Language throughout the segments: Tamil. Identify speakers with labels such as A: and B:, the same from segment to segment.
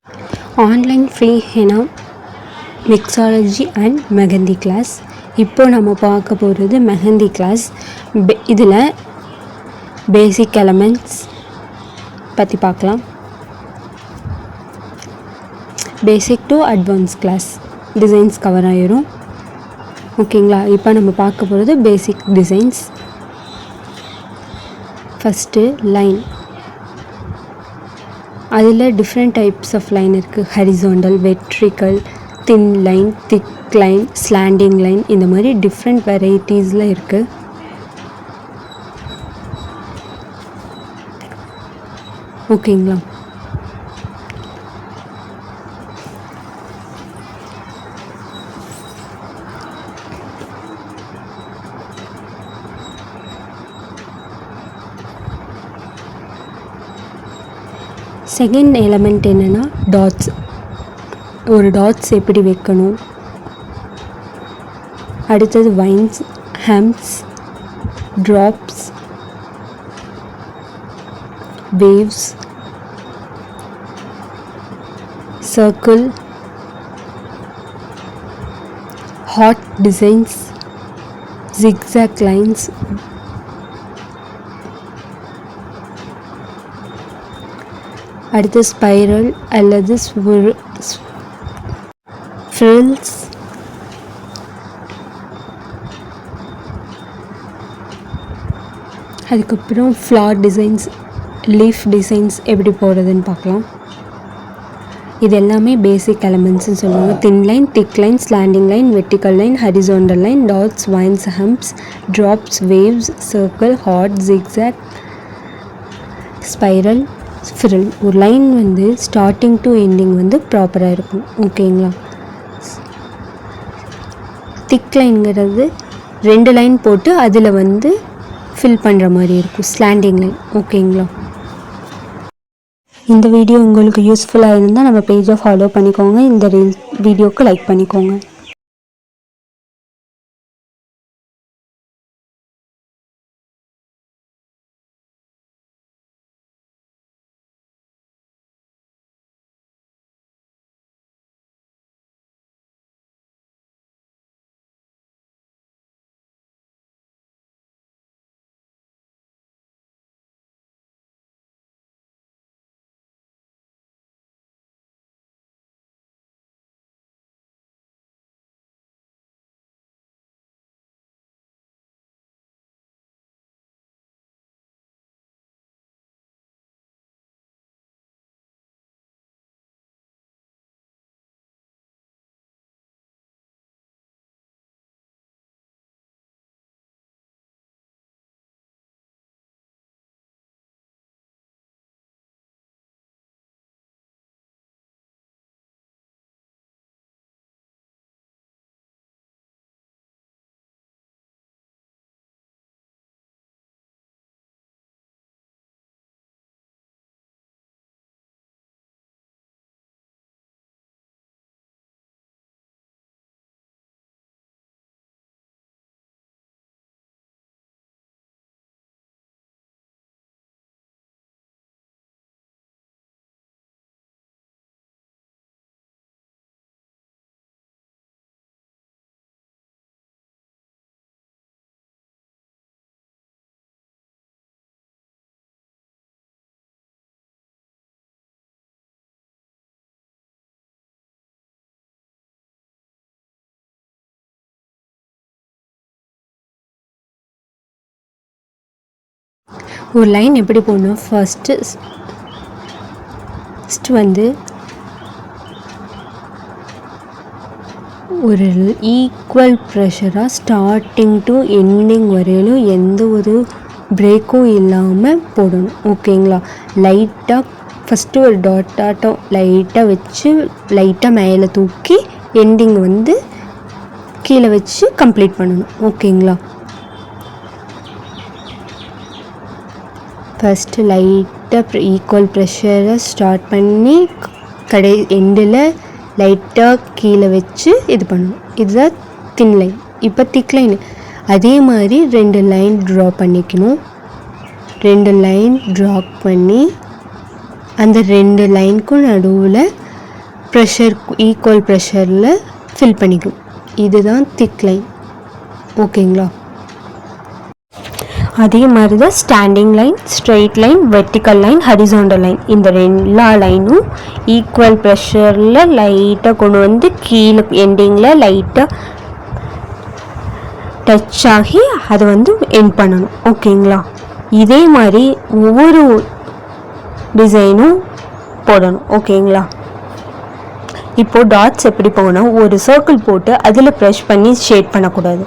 A: Online free henna mixology and mehndi class. இப்போ நம்ம பார்க்க போகிறது மெஹந்தி கிளாஸ். இதில் பேசிக் எலமெண்ட்ஸ் பற்றி பார்க்கலாம். Basic to advance class designs cover ஆகிரும். ஓகேங்களா? இப்போ நம்ம பார்க்க போகிறது பேசிக் டிசைன்ஸ். First line. அதில் டிஃப்ரெண்ட் டைப்ஸ் ஆஃப் லைன் இருக்குது. Horizontal, vertical, thin line, thick line, slanting line, இந்த மாதிரி டிஃப்ரெண்ட் வெரைட்டிஸில் இருக்குது. ஓகேங்களா? செகண்ட் எலமெண்ட் என்னென்னா டாட்ஸ். ஒரு டாட்ஸ் எப்படி வைக்கணும். அடுத்தது vines, hems, drops, waves, circle, heart designs, zigzag lines, அடுத்து ஸ்பைரல் அல்லது ஃப்ரில்ஸ், அதுக்கப்புறம் ஃப்ளார் டிசைன்ஸ், லீஃப் டிசைன்ஸ் எப்படி போடுறதுன்னு பார்க்கலாம். இது எல்லாமே பேசிக் எலமெண்ட்ஸ்னு சொல்லுவாங்க. Thin line, thick line, slanting line, vertical line, horizontal line, dots, vines, humps, drops, waves, circle, heart, zigzag, spiral, frill. ஒரு லைன் வந்து ஸ்டார்டிங் டு எண்டிங் வந்து ப்ராப்பராக இருக்கும். ஓகேங்களா? திக் லைன்ங்கிறது 2 லைன் போட்டு அதில் வந்து ஃபில் பண்ணுற மாதிரி இருக்கும். Slanting line. ஓகேங்களா? இந்த வீடியோ உங்களுக்கு யூஸ்ஃபுல்லாக இருந்தால் நம்ம பேஜை ஃபாலோ பண்ணிக்கோங்க. இந்த வீடியோவுக்கு லைக் பண்ணிக்கோங்க. ஒரு லைன் எப்படி போடணும். ஃபஸ்ட்டு வந்து ஒரு ஈக்குவல் ப்ரெஷராக ஸ்டார்டிங் டு எண்டிங் வரையிலும் எந்த ஒரு பிரேக்கும் இல்லாமல் போடணும். ஓகேங்களா? லைட்டாக ஃபஸ்ட்டு ஒரு டாட்டாட்டம் லைட்டாக வச்சு லைட்டாக மேலே தூக்கி எண்டிங் வந்து கீழே வச்சு கம்ப்ளீட் பண்ணணும். ஓகேங்களா? ஃபஸ்ட்டு லைட்டாக ஈக்குவல் ப்ரெஷரை ஸ்டார்ட் பண்ணி எண்டில் லைட்டாக கீழே வச்சு இது பண்ணணும். இதுதான் தின் லைன். இப்போ திக் லைன் அதே மாதிரி 2 லைன் ட்ரா பண்ணிக்கணும். 2 லைன் ட்ரா பண்ணி அந்த 2 லைனுக்கும் நடுவில் ப்ரெஷர் ஈக்குவல் ப்ரெஷரில் ஃபில் பண்ணிக்கும். இதுதான் திக் லைன். ஓகேங்களா? அதே மாதிரி தான் standing line, straight line, vertical line, horizontal line, இந்த எல்லா லைனும் ஈக்குவல் ப்ரெஷரில் லைட்டாக கொண்டு வந்து கீழே எண்டிங்கில் லைட்டாக டச் ஆகி அதை வந்து எண்ட் பண்ணணும். ஓகேங்களா? இதே மாதிரி ஒவ்வொரு டிசைனும் போடணும். ஓகேங்களா? இப்போது டாட்ஸ் எப்படி போகணும், ஒரு சர்க்கிள் போட்டு அதில் ப்ரெஷ் பண்ணி ஷேட் பண்ணக்கூடாது.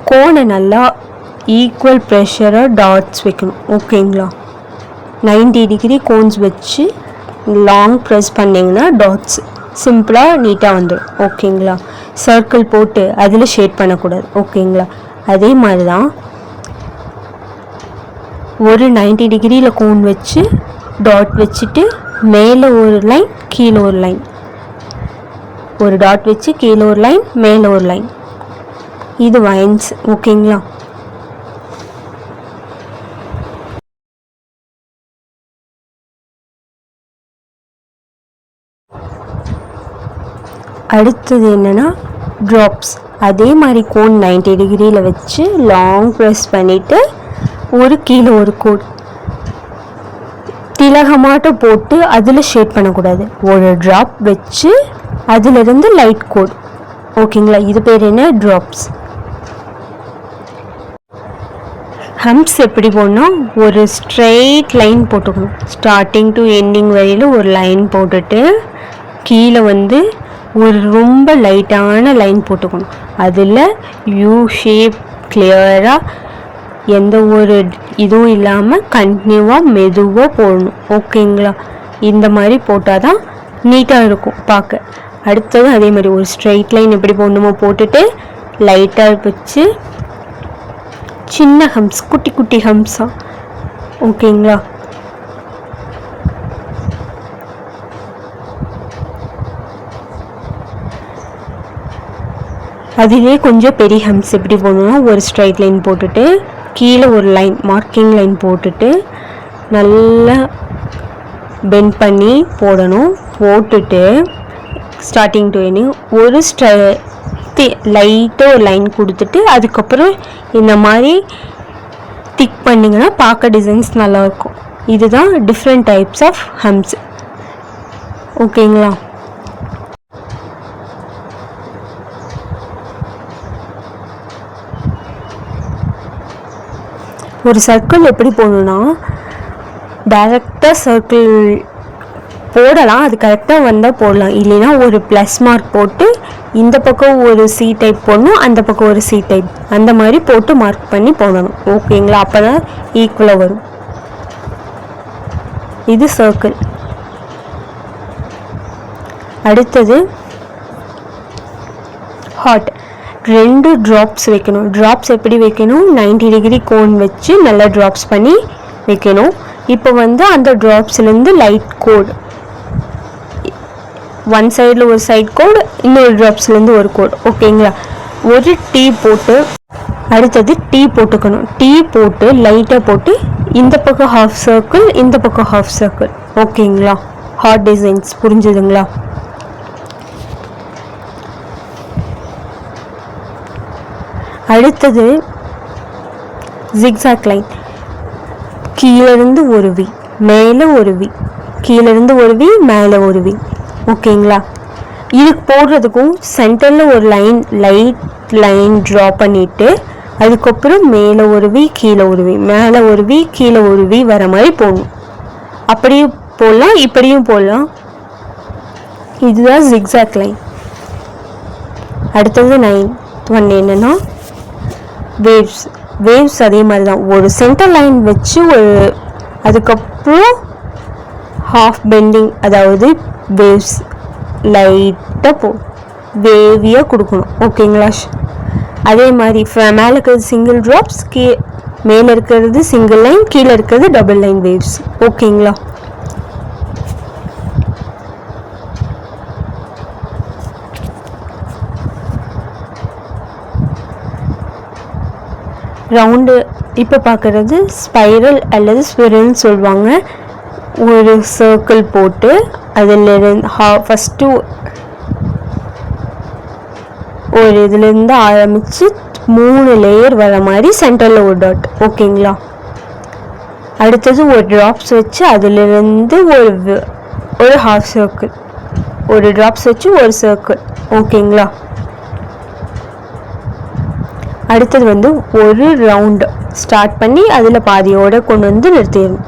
A: கோனை நல்லா ஈக்குவல் ப்ரெஷராக டாட்ஸ் வைக்கணும். ஓகேங்களா? 90 டிகிரி கோன்ஸ் வச்சு லாங் ப்ரெஸ் பண்ணிங்கன்னா டாட்ஸ் சிம்பிளாக நீட்டாக வந்துடும். ஓகேங்களா? சர்க்கிள் போட்டு அதில் ஷேட் பண்ணக்கூடாது. ஓகேங்களா? அதே மாதிரி தான் ஒரு 90 டிகிரியில் கோன் வச்சு டாட் வச்சுட்டு மேலே ஒரு லைன், கீழே ஒரு லைன், ஒரு டாட் வச்சு கீழே ஒரு லைன், மேலே ஒரு லைன், இது வைன்ஸ். ஓகேங்களா? அடுத்தது என்னென்னா ட்ராப்ஸ். அதே மாதிரி கோன் 90 டிகிரியில் வச்சு லாங் ப்ரெஸ் பண்ணிவிட்டு ஒரு கீழே ஒரு கோட் திலகமாட்டம் போட்டு அதில் ஷேட் பண்ணக்கூடாது. ஒரு ட்ராப் வச்சு அதிலிருந்து லைட் கோட். ஓகேங்களா? இது பேர் என்ன? ட்ராப்ஸ். ஹம்ப்ஸ் எப்படி போடணும், ஒரு ஸ்ட்ரெயிட் லைன் போட்டுக்கணும். ஸ்டார்டிங் டு எண்டிங் வரையில் ஒரு லைன் போட்டுட்டு கீழே வந்து ஒரு ரொம்ப லைட்டான லைன் போட்டுக்கணும். அதில் யூ ஷேப் கிளியராக எந்த ஒரு இதுவும் இல்லாமல் கண்டினியூவாக மெதுவாக போடணும். ஓகேங்களா? இந்த மாதிரி போட்டால் தான் நீட்டாக இருக்கும் பார்க்க. அடுத்தது அதே மாதிரி ஒரு ஸ்ட்ரெயிட் லைன் எப்படி போடணுமோ போட்டுட்டு லைட்டாக வச்சு சின்ன ஹம்ஸ், குட்டி குட்டி ஹம்ஸாக. ஓகேங்களா? அதிலே கொஞ்சம் பெரிய ஹம்ஸ் எப்படி போடணும்னா ஒரு ஸ்ட்ரைட் லைன் போட்டுட்டு கீழே ஒரு லைன், மார்க்கிங் லைன் போட்டுட்டு நல்லா பெண்ட் பண்ணி போடணும். போட்டுட்டு ஸ்டார்டிங் டு எண்டிங் ஒரு லைட்டாக ஒரு லைன் கொடுத்துட்டு அதுக்கப்புறம் இந்த மாதிரி திக் பண்ணிங்கன்னா பார்க்க டிசைன்ஸ் நல்லாயிருக்கும். இதுதான் டிஃப்ரெண்ட் டைப்ஸ் ஆஃப் ஹம்ஸ். ஓகேங்களா? ஒரு சர்க்கிள் எப்படி போடணும்னா டைரெக்டாக சர்க்கிள் போடலாம், அது கரெக்டாக வந்தால் போடலாம். இல்லைன்னா ஒரு ப்ளஸ் மார்க் போட்டு இந்த பக்கம் ஒரு சி டைப் போடணும், அந்த பக்கம் ஒரு சி டைப், அந்த மாதிரி போட்டு மார்க் பண்ணி போடணும். ஓகேங்களா? அப்போ தான் ஈக்குவலாக வரும். இது சர்க்கிள். அடுத்தது ஹார்ட். 2 ட்ராப்ஸ் வைக்கணும். ட்ராப்ஸ் எப்படி வைக்கணும், 90 டிகிரி கோன் வச்சு நல்லா ட்ராப்ஸ் பண்ணி வைக்கணும். இப்போ வந்து அந்த ட்ராப்ஸ்லேருந்து லைட் கோடு, ஒன் சைடில் ஒரு சைட் கோடு, இன்னொரு ட்ராப்ஸ்லேருந்து ஒரு கோடு. ஓகேங்களா? ஒரு டீ போட்டு அடுத்தது டீ போட்டுக்கணும். டீ போட்டு லைட்டாக போட்டு இந்த பக்கம் ஹாஃப் சர்க்கிள், இந்த பக்கம் ஹாஃப் சர்க்கிள். ஓகேங்களா? ஹார்ட் டிசைன்ஸ் புரிஞ்சுதுங்களா? அடுத்தது ஜிக்ஸாக் லைன். கீழேருந்து ஒரு வி, மேலே ஒரு வி, கீழேருந்து ஒரு வி, மேலே ஒரு வி. ஓகேங்களா? இதுக்கு போடுறதுக்கும் சென்டரில் ஒரு லைட் லைன் ட்ரா பண்ணிவிட்டு அதுக்கப்புறம் மேலே ஒரு வி, கீழே ஒரு வி, மேலே ஒரு வி, கீழே ஒரு வி வர மாதிரி போடணும். அப்படியும் போடலாம், இப்படியும் போடலாம். இதுதான் ஜிக்ஸாக் லைன். அடுத்தது 9 ஒன் என்னென்னா வேவ்ஸ். வேவ்ஸ் அதே மாதிரி தான், ஒரு சென்டர் லைன் வச்சு ஒரு அதுக்கப்புறம் ஹாஃப் பெண்டிங், அதாவது வேவ்ஸ் லைட்டாக வேவியாக கொடுக்கணும். ஓகேங்களா? அதே மாதிரி மேலே இருக்கிறது சிங்கிள் ட்ராப்ஸ், மேலே இருக்கிறது சிங்கிள் லைன், கீழே இருக்கிறது டபுள் லைன் வேவ்ஸ். ஓகேங்களா? ரவுண்டு இப்போ பார்க்குறது ஸ்பைரல் அல்லது ஸ்பிரல்னு சொல்லுவாங்க. ஒரு சர்க்கிள் போட்டு அதிலிருந்து ஃபஸ்ட்டு ஒரு இதுலேருந்து ஆரம்பித்து 3 லேயர் வர மாதிரி சென்டரில் ஒரு டாட். ஓகேங்களா? அடுத்தது ஒரு ட்ராப்ஸ் வச்சு அதிலிருந்து ஒரு ஹாஃப் சர்க்கிள், ஒரு ட்ராப்ஸ் வச்சு ஒரு சர்க்கிள். ஓகேங்களா? அடுத்தது வந்து ஒரு ரவுண்டு ஸ்டார்ட் பண்ணி அதில் பாதியோடு கொண்டு வந்து நிறுத்திடணும்.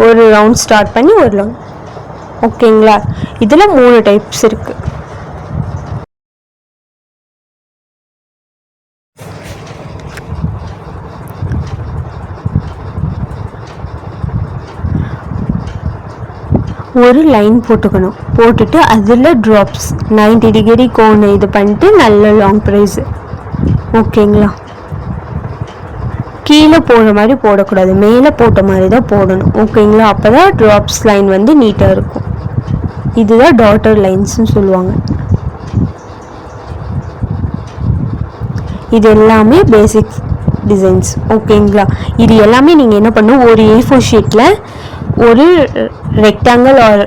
A: ஒரு ரவுண்ட் ஸ்டார்ட் பண்ணி ஒரு ரவுண்ட். ஓகேங்களா? இதில் 3 டைப்ஸ் இருக்குது. ஒரு லைன் போட்டுக்கணும். போட்டுட்டு அதில் ட்ராப்ஸ் 90 டிகிரி கோணை இது பண்ணிட்டு நல்ல லாங் ப்ரைஸு. ஓகேங்களா? கீழே போடுற மாதிரி போடக்கூடாது, மேலே போட்ட மாதிரி தான் போடணும். ஓகேங்களா? அப்போ தான் ட்ராப்ஸ் லைன் வந்து நீட்டாக இருக்கும். இதுதான் டாட்டர் லைன்ஸ்னு சொல்லுவாங்க. இது எல்லாமே பேசிக் டிசைன்ஸ். ஓகேங்களா? இது எல்லாமே நீங்கள் என்ன பண்ணணும், ஒரு A4 ஷீட்டில் ஒரு ரெக்டாங்கிள் ஆர்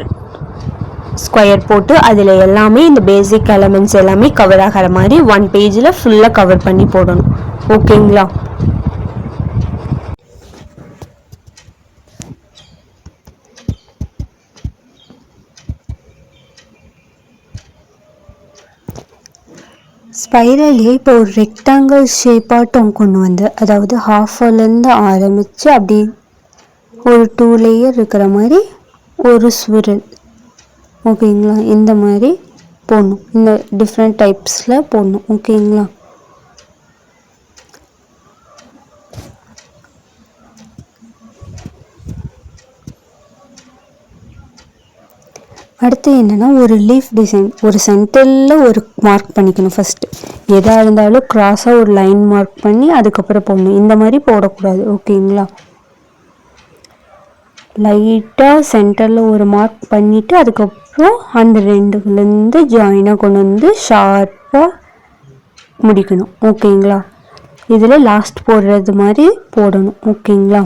A: ஸ்கொயர் போட்டு அதில் எல்லாமே இந்த பேசிக் எலமெண்ட்ஸ் எல்லாமே கவர் ஆகிற மாதிரி 1 பேஜில் ஃபுல்லாக கவர் பண்ணி போடணும். ஓகேங்களா? ஸ்பைரலே இப்போ ஒரு ரெக்டாங்கிள் ஷேப்பாட்டம் கொண்டு வந்து, அதாவது ஹாஃப்லேருந்து ஆரம்பித்து அப்படி ஒரு 2 லேயர் இருக்கிற மாதிரி ஒரு ஸ்விரல். ஓகேங்களா? இந்த மாதிரி போடணும். இந்த டிஃப்ரெண்ட் டைப்ஸில் போடணும். ஓகேங்களா? அடுத்து என்னென்னா, ஒரு லீஃப் டிசைன் ஒரு சென்டரில் ஒரு மார்க் பண்ணிக்கணும். ஃபஸ்ட்டு எதாக இருந்தாலும் க்ராஸாக ஒரு லைன் மார்க் பண்ணி அதுக்கப்புறம் போடணும். இந்த மாதிரி போடக்கூடாது. ஓகேங்களா? லைட்டாக சென்டரில் ஒரு மார்க் பண்ணிவிட்டு அதுக்கப்புறம் அந்த 2லேருந்து ஜாயினாக கொண்டு வந்து ஷார்ப்பாக முடிக்கணும். ஓகேங்களா? இதில் லாஸ்ட் போடுறது மாதிரி போடணும். ஓகேங்களா?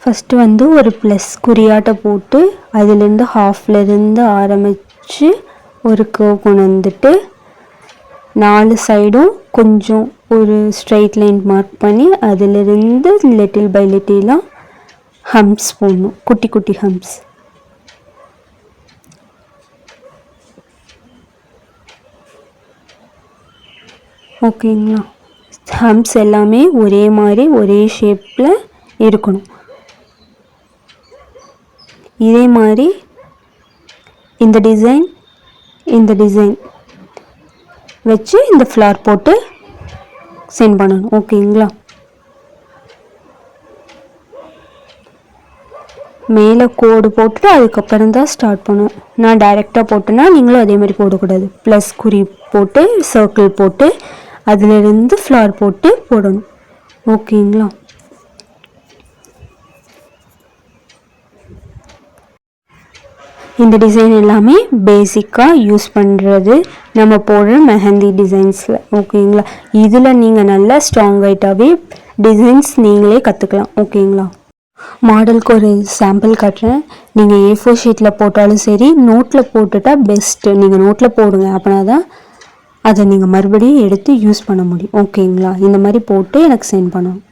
A: ஃபஸ்ட்டு வந்து ஒரு ப்ளஸ் குறியாட்டை போட்டு அதிலேருந்து ஹாஃப்லேருந்து ஆரம்பித்து ஒரு கர்வ் கொண்டு வந்துட்டு 4 சைடும் கொஞ்சம் ஒரு ஸ்ட்ரைட் லைன் மார்க் பண்ணி அதிலிருந்து லிட்டில் பை லிட்டிலாக ஹம்ப்ஸ் போடணும். குட்டி குட்டி ஹம்ப்ஸ். ஓகேங்களா? ஹம்ப்ஸ் எல்லாமே ஒரே மாதிரி ஒரே ஷேப்பில் இருக்கணும். இதே மாதிரி இந்த டிசைன் வச்சு இந்த ஃப்ளார் போட்டு சென்ட் பண்ணணும். ஓகேங்களா? மேலே கோடு போட்டுட்டு அதுக்கப்புறம் தான் ஸ்டார்ட் பண்ணுவோம். நான் டைரெக்டாக போட்டேன்னா நீங்களும் அதே மாதிரி போடக்கூடாது. ப்ளஸ் குறி போட்டு சர்க்கிள் போட்டு அதிலிருந்து ஃப்ளார் போட்டு போடணும். ஓகேங்களா? இந்த டிசைன் எல்லாமே பேசிக்காக யூஸ் பண்ணுறது நம்ம போடுற மெஹந்தி டிசைன்ஸில். ஓகேங்களா? இதில் நீங்கள் நல்லா ஸ்ட்ராங் ஆகிட்டாவே டிசைன்ஸ் நீங்களே கற்றுக்கலாம். ஓகேங்களா? மாடலுக்கு ஒரு சாம்பிள் காட்டுறேன். நீங்கள் A4 ஷீட்டில் போட்டாலும் சரி, நோட்டில் போட்டுட்டா பெஸ்ட்டு. நீங்கள் நோட்டில் போடுங்க, அப்படின்னா தான் அதை நீங்கள் மறுபடியும் எடுத்து யூஸ் பண்ண முடியும். ஓகேங்களா? இந்த மாதிரி போட்டு எனக்கு சென்ட் பண்ணணும்.